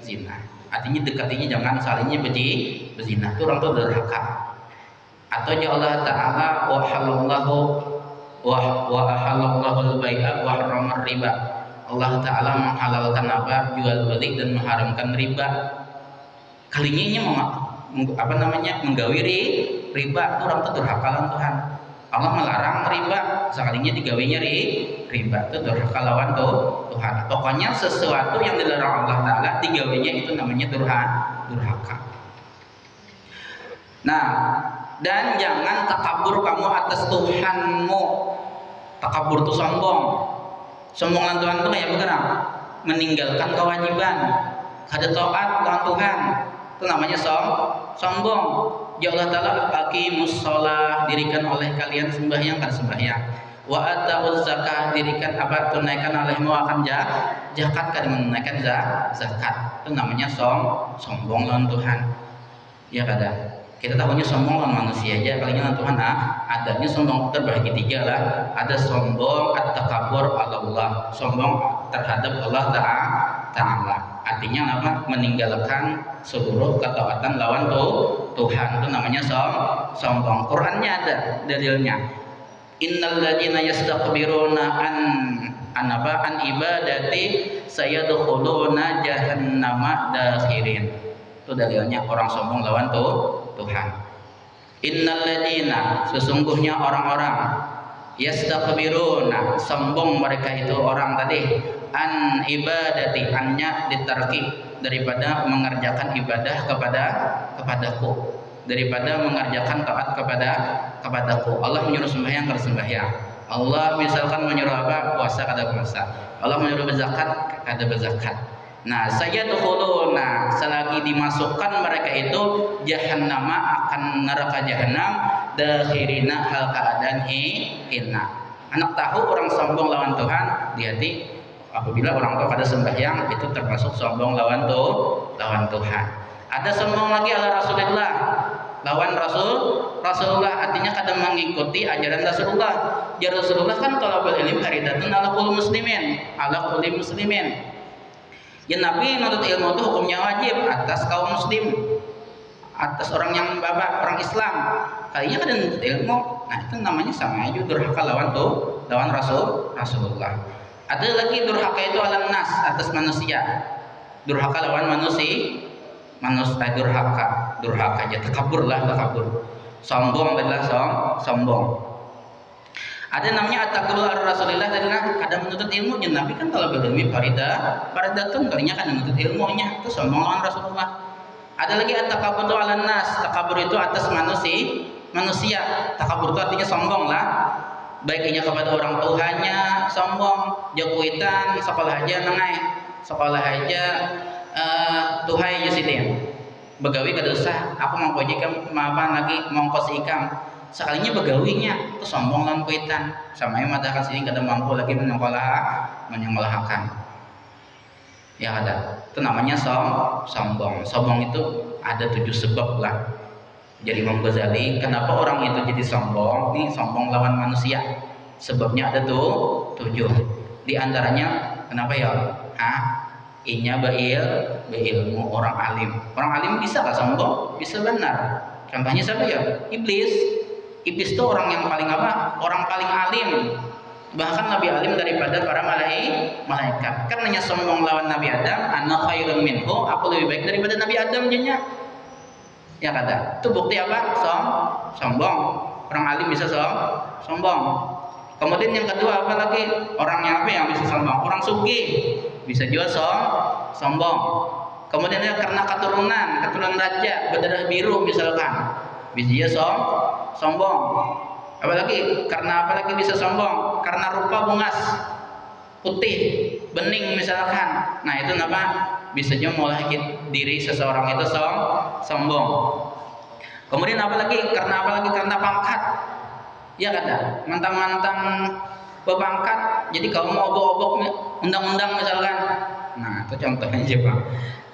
zina. Artinya dekatinya jangan salingnya berzina, itu orang itu durhaka. Atau ya Allah Ta'ala wa halallahu al-bai'a wa harramar riba, Allah Ta'ala menghalalkan apa? Jual beli dan mengharamkan riba. Kalinya menggawi riba, itu orang itu durhaka lawan Tuhan. Allah melarang riba, sekalinya digawinya riba, itu durhaka lawan Tuhan. Pokoknya sesuatu yang dilarang Allah Ta'ala digawinya itu namanya durhaka. Nah, dan jangan takabur kamu atas Tuhanmu. Takabur itu sombong. Sombong lawan Tuhan itu kayak bergerak, meninggalkan kewajiban, kada taat lawan Tuhan, itu namanya sombong. Ya Allah Ta'ala, aqimus shalah, dirikan oleh kalian sembahyang kan sembahyang. Wa ata'uz zakah, dirikan apa? Tunaikan olehmu akan zakat kan menunaikan zakat. Itu namanya sombong lawan Tuhan. Ya kada. Kita tahunya sombong lawan manusia aja, kalinya lawan Tuhan adanya sombong terbagi tiga lah. Ada sombong at-takabur Allah, sombong terhadap Allah Ta'ala. Artinya apa? Meninggalkan seluruh ketaatan lawan Tuhan, itu namanya sombong. Qurannya ada dalilnya. Innal ladzina yastakbiruna an ibadati sayadkhuluna jahannama dakhirin. Itu dalilnya orang sombong lawan Tuhan. Innal ladzina, sesungguhnya orang-orang, yastakbiruna, sombong mereka itu orang tadi, an ibadati, annya ditarki, daripada mengerjakan ibadah kepadaku, daripada mengerjakan taat kepadaku. Allah menyuruh sembahyang kada sembahyang, Allah misalkan menyuruh apa? Puasa kada puasa, Allah menyuruh berzakat kada berzakat. Nah, saya dukhuluna, selagi dimasukkan mereka itu jahannama, akan neraka jahanam, dakhirina, hal keadaan hina. Anak tahu orang sombong lawan Tuhan, hati-hati apabila orang tua kada sembahyang, itu termasuk sombong lawan Tuhan. Ada sombong lagi ala Rasulullah, lawan Rasulullah, artinya kada mengikuti ajaran Rasulullah. Ya Rasulullah kan talabul ilmi faridatun ala kulli muslimin. Ya Nabi nuntut ilmu itu hukumnya wajib atas kaum muslim, atas orang yang orang Islam. Kalinya kan nuntut ilmu, nah itu namanya sama aja durhaka lawan Rasulullah. Ada lagi durhaka itu ala nas, atas manusia. Durhaka lawan manusia durhaka aja, takabur. Sombong adalah sombong. Ada namanya at-taqabul ar-Rasulillah, tadilah ada menuntut ilmunya. Nabi kan kalau berilmi faridatun, kalinya kan menuntut ilmunya, itu sombong lawan Rasulullah. Ada lagi at-taqabul ala nas, takabur itu atas manusia. Takabur itu artinya sombong lah, baiknya kepada orang tuanya sombong, jakuitan sekolah aja tuhai aja situ. Begawi kada usah, aku mau pojek lagi mau kos ikam. Sekalinya begawinya itu sombong lawan kuitan, sama yang matakan sini kada mampu lagi menyekolahkan. Ya ada, itu namanya sombong. Sombong itu ada 7 sebab lah. Jadi Imam Ghazali, kenapa orang itu jadi sombong? Ini sombong lawan manusia. Sebabnya ada 7. Di antaranya kenapa ya? Inya berilmu, orang alim. Orang alim bisa gak sombong? Bisa benar. Contohnya siapa ya? Iblis itu orang yang paling orang paling alim, bahkan lebih alim daripada para malaikat. Karenanya sombong lawan Nabi Adam, ana khairun minhu, aku lebih baik daripada Nabi Adam jadinya. Ya kata, itu bukti apa? Sombong. Orang alim bisa sombong. Kemudian yang kedua apa lagi? Orang yang bisa sombong? Orang sugih bisa juga sombong. Kemudian karena keturunan raja berdarah biru misalkan, bisa dia sombong. Apalagi bisa sombong? Karena rupa bungas, putih, bening misalkan. Nah itu apa? Bisa juga mulai diri seseorang itu sombong. Kemudian apalagi? Karena pangkat. Ya kata, mantang-mantang berpangkat. Jadi kalau mau obok-obok undang-undang misalkan. Nah itu contohnya aja Pak.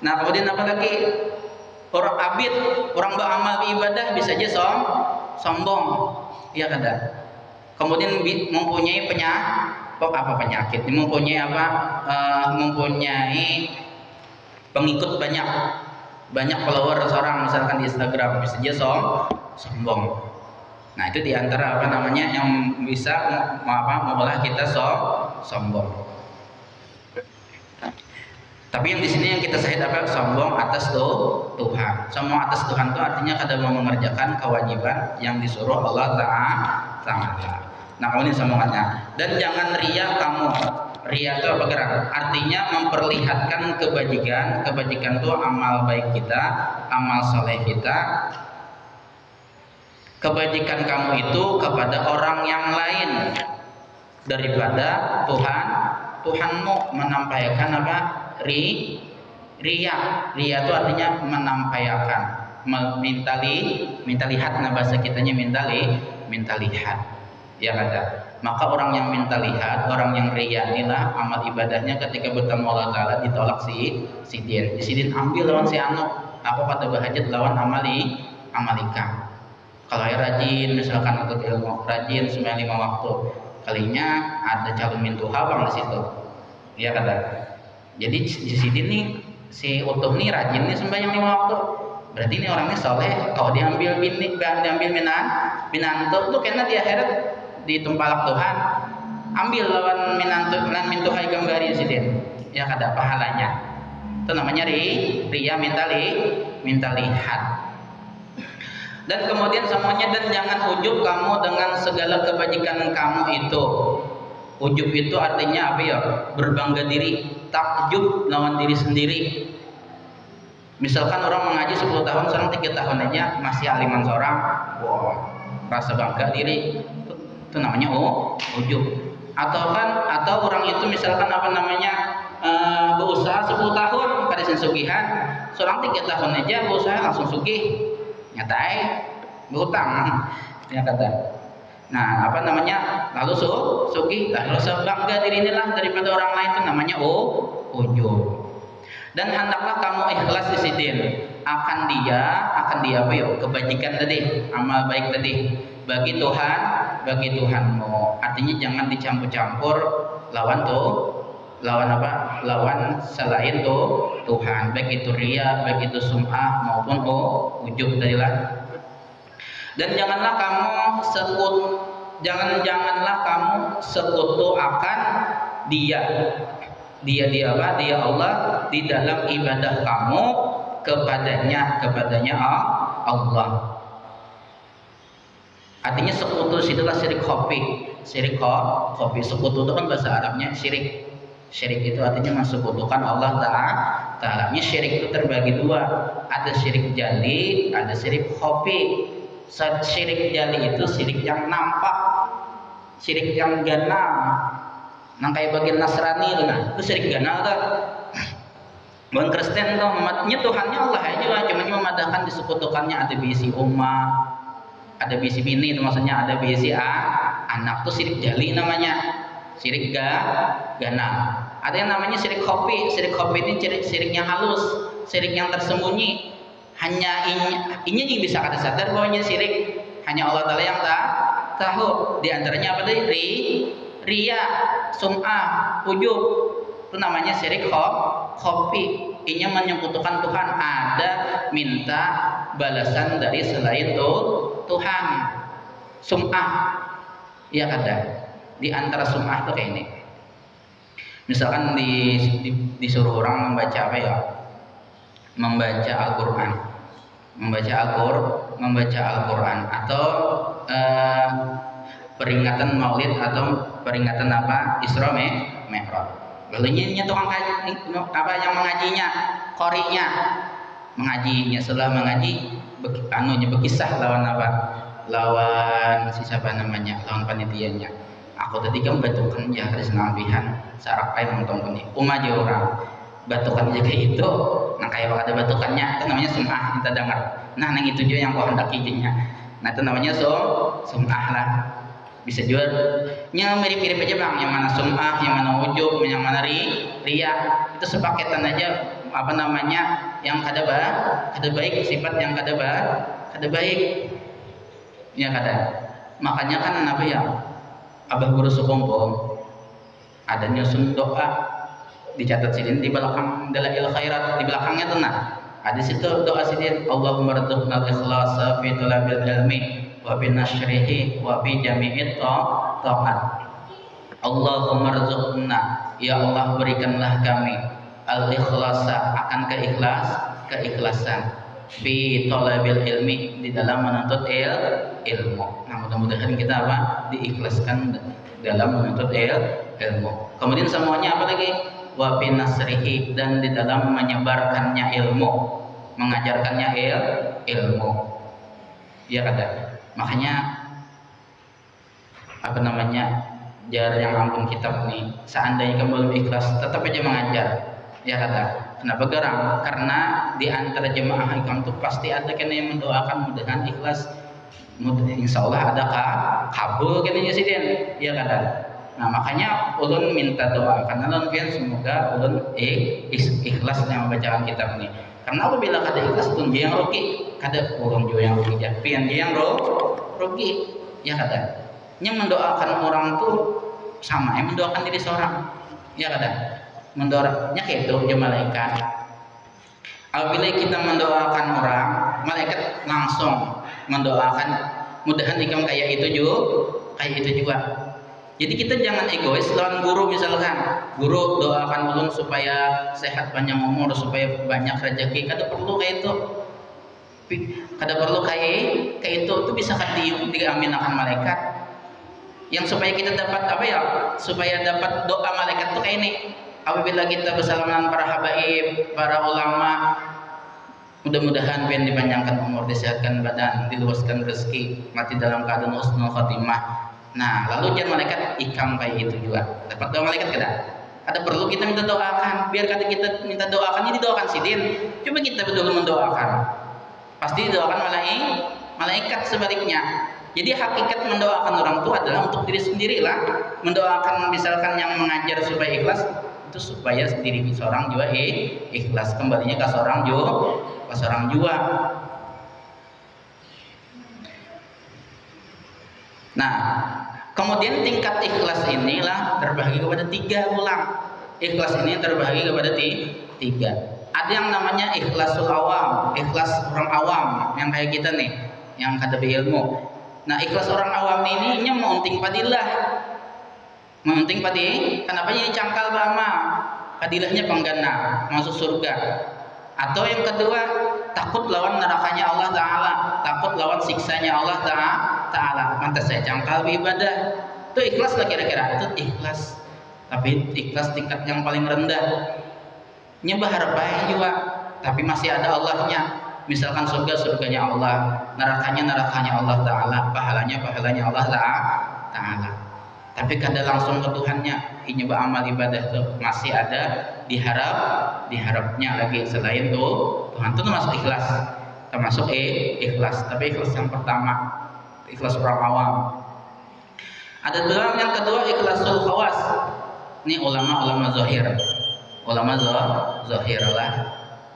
Nah kemudian apalagi? Orang abid, orang beramal ibadah bisa aja sombong. Ya kata. Kemudian mempunyai penyakit, mempunyai mempunyai pengikut banyak follower seorang misalkan di Instagram, bisa aja sombong. Nah itu diantara yang bisa membelah kita sombong. Tapi yang di sini yang kita sahid sombong atas Tuhan. Sombong atas Tuhan itu artinya kada mau mengerjakan kewajiban yang disuruh Allah Ta'ala. Nah ini sombongannya. Dan jangan ria kamu. Ria itu apa gerak? Artinya memperlihatkan kebajikan itu amal baik kita, amal soleh kita. Kebajikan kamu itu kepada orang yang lain daripada Tuhanmu. Menampaikan ria itu artinya menampaikan, minta lihat. Nah bahasa kitanya minta lihat. Ya kata. Maka orang yang minta lihat, orang yang ria inilah amal ibadahnya ketika bertemu Allah Ta'ala ditolak si Din ambil lawan si anu. Aku kata bahajat lawan amalika. Kalau rajin misalkan untuk ilmu, rajin sembahyang 5 waktu, kalinya ada calon mintuha bang di situ. Ya kata. Jadi di sini nih si utuh nih rajin nih sembahyang 5 waktu. Berarti ini orangnya soleh. Kalau diambil minantu tuh karena di akhirat ditempalak Tuhan. Ambil lawan mintu hai gambari di sini. Ya kada pahalanya. Itu namanya ria minta lihat. Dan kemudian semuanya, dan jangan ujub kamu dengan segala kebajikan kamu itu. Ujub itu artinya apa ya? Berbangga diri, takjub lawan diri sendiri. Misalkan orang mengaji 10 tahun, sekarang 3 tahun aja masih aliman seorang, wow, rasa bangga diri. Itu namanya ujub. Atau orang itu misalkan berusaha 10 tahun pada sensugihan, seorang 3 tahun aja berusaha langsung sugih. Nyatai berhutang. Ya kata. Nah, lalu sugih, lalu bangga diri inilah daripada orang lain, itu namanya ujub. Dan hendaklah kamu ikhlas di sidin akan dia kebajikan tadi, amal baik tadi bagi Tuhanmu. Artinya jangan dicampur-campur lawan selain Tuhan, baik itu riya, baik itu sum'ah maupun ujub tadilah. Dan janganlah kamu sekutu akan dia Allah di dalam ibadah kamu kepadanya Allah. Artinya sekutu situlah syirik khofi. Sekutu itu kan bahasa Arabnya syirik. Syirik itu artinya mensekutukan Allah Ta'ala. Syirik itu terbagi dua. Ada syirik jali, ada syirik khofi. Syirik jali itu syirik yang nampak, syirik yang ganal. Nang kayak bagian Nasrani itu syirik ganal tuh. Bukan Kristen tuh, Tuhannya Allah aja, cuma memadahkan disekutukannya, ada bisi umat, ada bisi bini, itu maksudnya ada bisi anak, tuh syirik jali namanya, syirik ganal. Ada yang namanya syirik khofi. Syirik khofi ini syirik yang halus, syirik yang tersembunyi. Hanya ini yang bisa kada sadar bahwa ini syirik, hanya Allah Ta'ala yang tahu. Di antaranya apa tadi? Riya, sum'ah, ujub. Itu namanya syirik khofi. Ini menyekutukan Tuhan, ada minta balasan dari selain Tuhan. Sum'ah, ya kada. Di antara sum'ah itu kayak ini. Misalkan disuruh orang membaca membaca Al-Quran atau peringatan Maulid atau peringatan Isra Mi'raj. Lalu ini tukang yang mengajinya, qori'nya mengajinya, setelah mengaji berkisah lawan lawan si siapa namanya, lawan panitianya. Aku tadi kan batukan ya hari senabihan sarak pai montong ini umaja orang batukan aja kayak itu, nah kayak ada batukannya itu namanya sum'ah kita dengar. Nah nang itu juga yang kau hendaki jinya, nah itu namanya sum'ah lah. Bisa juga nya mirip-mirip aja bang, yang mana sum'ah, yang mana ujub, yang mana ria, itu sepaketan aja apa namanya, yang kada baik, sifat yang kada baik ya kada. Makanya kan apa ya, abah guru sekompong ada nyusun doa dicatat sidin di belakang dalail khairat, di belakangnya tuh nah ada situ doa sidin, Allahumma rzuqna al-ikhlasa fi talabil ilmi wa bi nasyrihi wa bi jami'it ta'at. Allahumma rzuqna, ya Allah berikanlah kami al-ikhlasa, akan keikhlasan fi talabil ilmi, di dalam menuntut ilmu. Nah mudah-mudahan kita apa, diikhlaskan dalam menuntut ilmu. Kemudian semuanya apa lagi, wa bi nasrihi, dan di dalam menyebarkannya ilmu, mengajarkannya ilmu ya kada. Makanya apa namanya, jar yang ampun kitab nih, seandainya kamu belum ikhlas tetap aja mengajar ya kada. Kenapa garang? Karena di antara jemaah ikam tuh pasti ada kena yang mendoakan mudahan ikhlas, insya Allah ada kabul katanya sih ya kada. Nah makanya ulun minta doa karena ulun pian semoga ulun ikhlas yang membacaan kitab ini. Karena apabila kada ikhlas ulun yang rugi, kada ulun juga yang rugi, pian yang rugi ya kada. Yang mendoakan orang tuh sama yang mendoakan diri seorang ya kada. Mendoakannya kayak itu ya malaikat. Apabila kita mendoakan orang, malaikat langsung mendoakan mudahan ikam kayak itu juga. Jadi kita jangan egois lawan guru, misalkan guru doakan ulun supaya sehat panjang umur, supaya banyak rezeki, kada perlu kayak itu. Kada perlu kayak itu bisa kan diaminakan malaikat. Yang supaya kita dapat apa ya? Supaya dapat doa malaikat tuh kayak ini. Apabila kita bersalaman para habaib, para ulama, mudah-mudahan pengen dipanjangkan umur, disehatkan badan, diluaskan rezeki, mati dalam keadaan husnul khotimah. Nah, lalu jangan malaikat ikam kayak itu juga. Dapat doa malaikat kada? Ada perlu kita minta doakan, biar kata kita minta doakan, jadi doakan sidin. Coba kita betul mendoakan. Pasti didoakan malaikat sebaliknya. Jadi hakikat mendoakan orang tua adalah untuk diri sendiri lah. Mendoakan misalkan yang mengajar supaya ikhlas, itu supaya diri seorang juga ikhlas, kembalinya ke seorang juga. Nah, kemudian tingkat ikhlas inilah terbagi kepada 3 ulang. Ikhlas ini terbagi kepada 3. Ada yang namanya ikhlasul awam, ikhlas orang awam yang kayak kita nih, yang kada berilmu. Nah, ikhlas orang awam ini nya meunting padilah. Meunting padi, kenapa jadi cangkal bama? Padilahnya penggana masuk surga. Atau yang kedua, takut lawan nerakanya Allah Ta'ala, takut lawan siksanya Allah Ta'ala. Pantas saya cangkal ibadah. Itu ikhlas lah kira-kira, itu ikhlas. Tapi ikhlas tingkat yang paling rendah. Nyembah harapan juga, tapi masih ada Allahnya. Misalkan surganya Allah, nerakanya Allah Ta'ala, pahalanya Allah Ta'ala. Tapi kada langsung ke Tuhannya, nyoba amal ibadah tuh masih ada diharapnya lagi selain tuh Tuhan tuh termasuk ikhlas, termasuk ikhlas. Tapi ikhlas yang pertama, ikhlas orang awam. Ada dalam yang kedua ikhlasul khawas. Ini ulama zahir, zahir lah.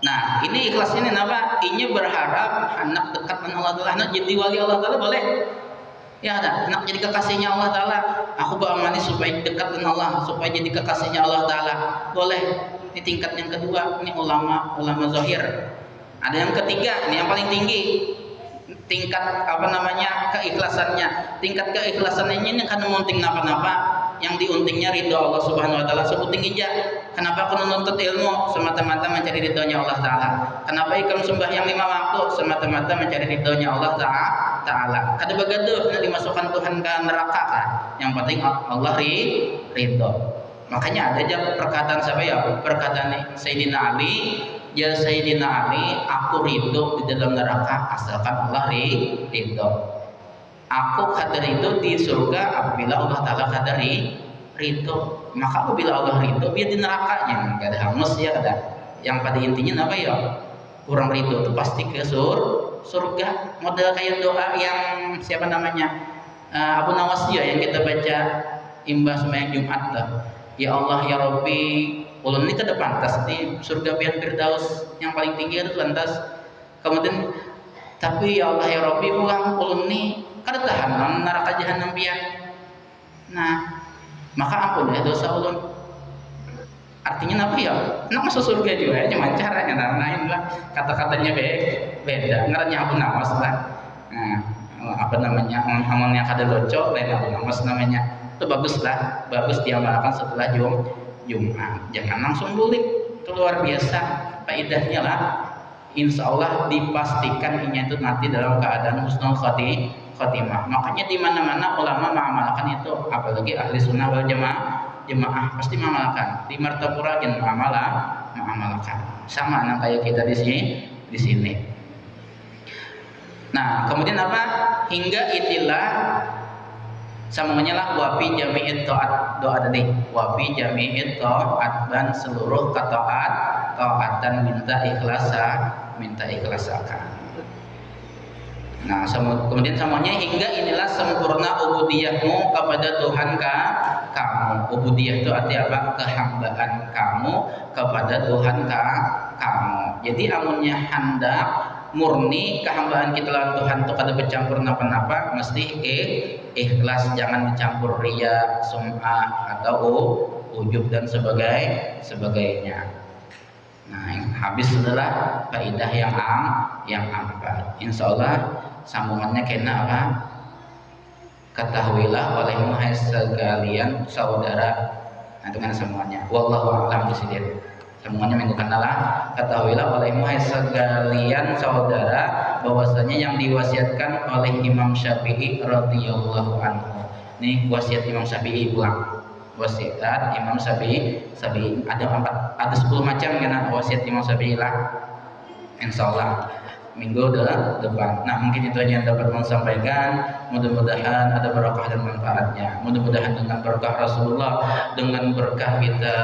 Nah ini ikhlas ini apa? Ini berharap anak dekat dengan Allah Ta'ala, anak jadi wali Allah Ta'ala boleh. Ya ada, anak jadi kekasihnya Allah Ta'ala. Aku beramani supaya dekat dengan Allah, supaya jadi kekasihnya Allah Ta'ala, boleh. Ini tingkat yang kedua, ini ulama zahir. Ada yang ketiga, ini yang paling tinggi, tingkat apa namanya, keikhlasannya. Tingkat keikhlasannya ini kan memunting napa-napa, yang diuntingnya ridho Allah Subhanahu Wa Ta'ala. Sebuting ija, kenapa aku menuntut ilmu semata-mata mencari ridhonya Allah Ta'ala? Kenapa ikam sembahyang 5 waktu semata-mata mencari ridhonya Allah Ta'ala? Kada begaduh nak dimasukkan Tuhan ke neraka kan? Yang penting Allah ridho. Makanya ada aja perkataan siapa ya? Perkataan Sayyidina Ali, ya Sayyidina Ali, aku ridho di dalam neraka asalkan Allah ridho. Aku kadar itu di surga apabila Allah Ta'ala kadar ridho. Maka apabila Allah ridho, dia di nerakanya nggak ada hangus ya ada. Yang pada intinya apa ya, kurang ridho itu pasti ke surga. Model kayak doa yang siapa namanya, Abu Nawas ya, yang kita baca imbas sembahyang Jumat tuh. Ya Allah ya Rabbi, ulun ini kada pantas di surga pian Firdaus yang paling tinggi itu lantas. Kemudian tapi ya Allah ya Rabbi, pulang ulun ini kada tahan neraka jahanam pian. Nah, maka ampun ya dosa ulun. Artinya apa ya? Nak masuk surga juga, cuma caranya lain lah, kata-katanya beda. Ngarannya Abu Nawas lah. Nah, apa namanya? Amalnya kada locok, lain Abu Nawas namanya. Itu bagus lah, bagus diamalkan setelah Jumat. Jangan langsung bulik, itu luar biasa faedahnya lah. Insya Allah dipastikan ini itu nanti dalam keadaan husnul khotimah. Makanya di mana-mana ulama mengamalkan itu, apalagi ahli sunnah wal jemaah pasti mengamalkan. Di Martapura yang mengamalkan. Sama anak kayak kita di sini. Nah, kemudian apa? Hingga itilah sambungannya lah wafi jami'it ta'at, doa tadi wafi jami'it ta'at, dan seluruh taatan minta ikhlasakan. Nah, kemudian semuanya hingga inilah sempurna ubudiyahmu kepada Tuhan kamu. Ubudiyah itu arti apa? Kehambaan kamu kepada Tuhan kamu. Jadi amunnya hendak murni kehambaan kita lawan Tuhan itu kada bercampur napa-napa, mesti ikhlas, jangan dicampur riya, sum'ah atau ujub dan sebagainya. Nah, habis setelah faidah yang empat. Insya Allah sambungannya kena apa? Ketahuilah olehmu hai sekalian saudara. Nah, dengan sambungannya. Wallahu a'lam bishawab. Sambungannya minggu kenalah. Ketahuilah olehmu hai sekalian saudara, bahwasanya yang diwasiatkan oleh Imam Syafi'i radhiyallahu anhu. Ini wasiat Imam Syafi'i pulang. Wasiat Imam Syafi'i ada 10 macam kena wasiat Imam Syafi'i lah. Insyaallah minggu depan. Nah, mungkin itu aja yang dapat saya sampaikan. Mudah-mudahan ada berkah dan manfaatnya. Mudah-mudahan dengan berkah Rasulullah, dengan berkah kita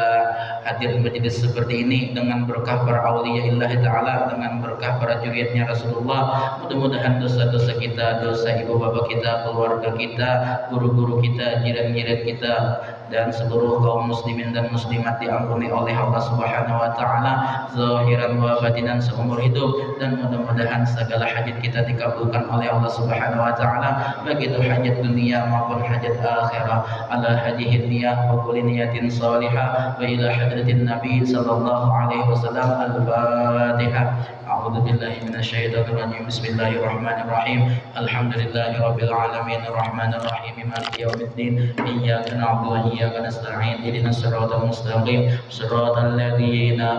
hadir majelis seperti ini, dengan berkah para auliyaillah taala, dengan berkah para juriyatnya Rasulullah, mudah-mudahan dosa-dosa kita, dosa ibu bapak kita, keluarga kita, guru-guru kita, jiran-jiran kita, dan seluruh kaum muslimin dan muslimat diampuni oleh Allah Subhanahu wa taala zahiran wa batinan seumur hidup, dan mudah-mudahan segala hajat kita dikabulkan oleh Allah Subhanahu wa taala, baik itu hajat dunia maupun hajat akhirah. Ala hajihin niyah wa kulli niyatin salihah wa ila hadratin nabi sallallahu alaihi wasallam. Al-Fatihah. A'udzu billahi minasyaitonir rajim. Bismillahirrahmanirrahim. Alhamdulillahi rabbil alamin arrahmanir rahim maliki yaumiddin. Iyyaka na'budu wa iyyaka nasta'in. Ihdinas siratal mustaqim. Siratal ladzina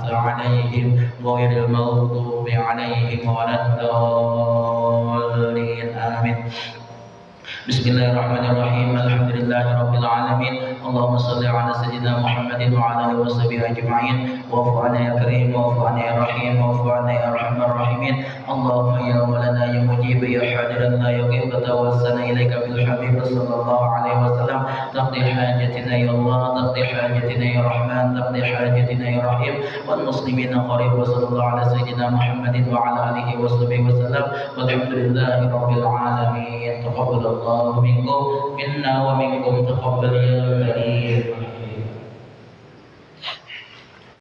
an'amta 'alaihim ghairil maghdubi 'alaihim waladdallin. Amin. Bismillahirrahmanirrahim. Alhamdulillahirabbil alamin. Allahumma shalli ala sayyidina Muhammadin wa ala alihi washabihi ajma'in. Wa'fu 'anna ya karim, wa'fu 'anna ya rahim, wa'fu 'anna ya arhamar rahimin. Allahumma ya walana ya mujib ya hadiran la yughib, tawassana ilaika bil habib sallallahu alaihi wasallam. Taqdi hajatina ya Allah, taqdi hajatina ya Rahman, taqdi hajatina ya Rahim. Wal muslimina qarib wa sallallahu ala sayyidina Muhammadin wa ala alihi washabihi wasallam. Walhamdulillahirabbil alamin. Taqabbalallahu minkum minna wa minkum taqabbal ya karim.